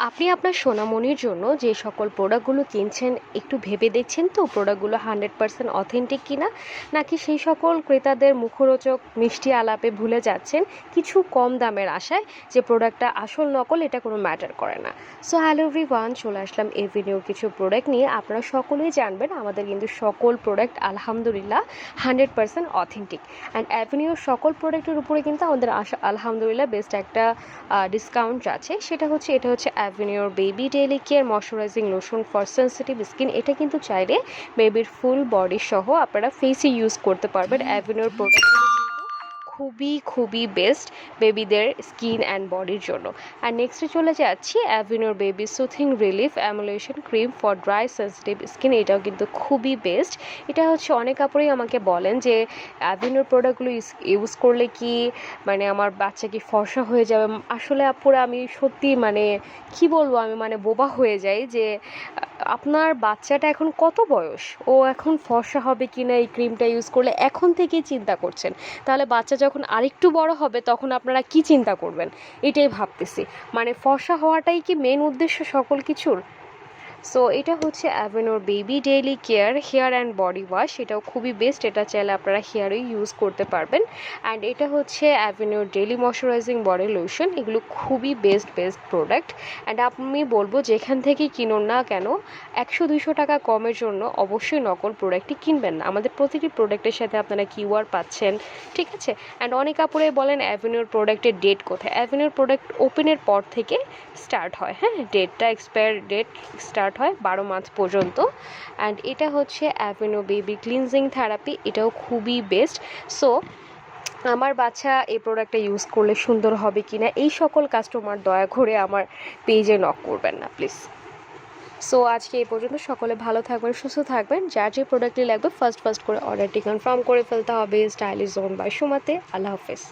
আপনি আপনার সোনামণির জন্য যে সকল প্রোডাক্টগুলো কিনছেন একটু ভেবে দেখছেন তো প্রোডাক্টগুলো 100% অথেন্টিক কিনা, নাকি সেই সকল ক্রেতাদের মুখরোচক মিষ্টি আলাপে ভুলে যাচ্ছেন কিছু কম দামের আশায় যে প্রোডাক্টটা আসল নকল এটা কোনো ম্যাটার করে না। সো হ্যালো এভরিওয়ান, চলে আসলাম এভিনিউর কিছু প্রোডাক্ট নিয়ে। আপনারা সকলেই জানবেন আমাদের কিন্তু সকল প্রোডাক্ট আলহামদুলিল্লাহ 100% অথেন্টিক, অ্যান্ড অ্যাভিনিউর সকল প্রোডাক্টের উপরে কিন্তু আমাদের আলহামদুলিল্লাহ বেস্ট একটা ডিসকাউন্ট আছে। এটা হচ্ছে অ্যাভিনিউর baby daily care moisturising lotion for sensitive skin. এটা কিন্তু চাইলে বেবির ফুল বডি সহ আপনারা ফেসে ইউজ করতে পারবেন। অ্যাভিনিউর প্রোডাক্ট খুবই বেস্ট বেবিদের স্কিন অ্যান্ড বডির জন্য। আর নেক্সটে চলে যাচ্ছি অ্যাভিনিউর baby soothing relief emulsion cream for dry sensitive skin. এটাও কিন্তু খুবই বেস্ট। এটা হচ্ছে অনেক আপুরেই আমাকে বলেন যে অ্যাভিনিউর প্রোডাক্টগুলো ইউজ করলে কি মানে আমার বাচ্চা কি ফর্সা হয়ে যাবে। আসলে আপুরা আমি সত্যি মানে কি বলবো, আমি মানে বোবা হয়ে যাই যে আপনার বাচ্চাটা এখন কত বয়স, ও এখন ফর্সা হবে কি না এই ক্রিমটা ইউজ করলে এখন থেকেই চিন্তা করছেন, তাহলে বাচ্চা যখন আরেকটু বড় হবে তখন আপনারা কি চিন্তা করবেন, এটাই ভাবতেছি। মানে ফর্সা হওয়াটাই কি মেন উদ্দেশ্য সকল কিছুর? সো এটা হচ্ছে অ্যাভিনিউর baby daily care hair and body wash. এটাও খুবই বেস্ট, এটা চাইলে আপনারা হেয়ারেই ইউজ করতে পারবেন। অ্যান্ড এটা হচ্ছে অ্যাভিনিউর ডেইলি ময়শ্চারাইজিং বডি লোশন। এগুলো খুবই বেস্ট প্রোডাক্ট। অ্যান্ড আমি বলবো যেখান থেকেই কিনুন না কেন 100-200 টাকা কমের জন্য অবশ্যই নকল প্রোডাক্টটি কিনবেন না। আমাদের প্রতিটি প্রোডাক্টের সাথে আপনারা কিউআর পাচ্ছেন, ঠিক আছে। অ্যান্ড অনেক কাপড়ে বলেন অ্যাভিনিউর প্রোডাক্টের ডেট কোথায়। অ্যাভিনিউর প্রোডাক্ট ওপেনের পর থেকে স্টার্ট হয়, হ্যাঁ, ডেটটা এক্সপায়ার ডেট স্টার্ট হয় 12 মাস পর্যন্ত। অ্যান্ড এটা হচ্ছে অ্যাভিনিউ বেবি ক্লিনজিং থেরাপি। এটাও খুবই বেস্ট। সো আমার বাচ্চা এই প্রোডাক্টটা ইউজ করলে সুন্দর হবে কি না, এই সকল কাস্টমার দয়া করে আমার পেজে নক করবেন না প্লিজ। সো আজকে এই পর্যন্ত। সকলে ভালো থাকবেন, সুস্থ থাকবেন। যার যে প্রোডাক্টটি লাগবে ফার্স্ট করে অর্ডারটি কনফার্ম করে ফেলতে হবে স্টাইলিশ জোন বাই সুমাতে। আল্লাহ হাফেজ।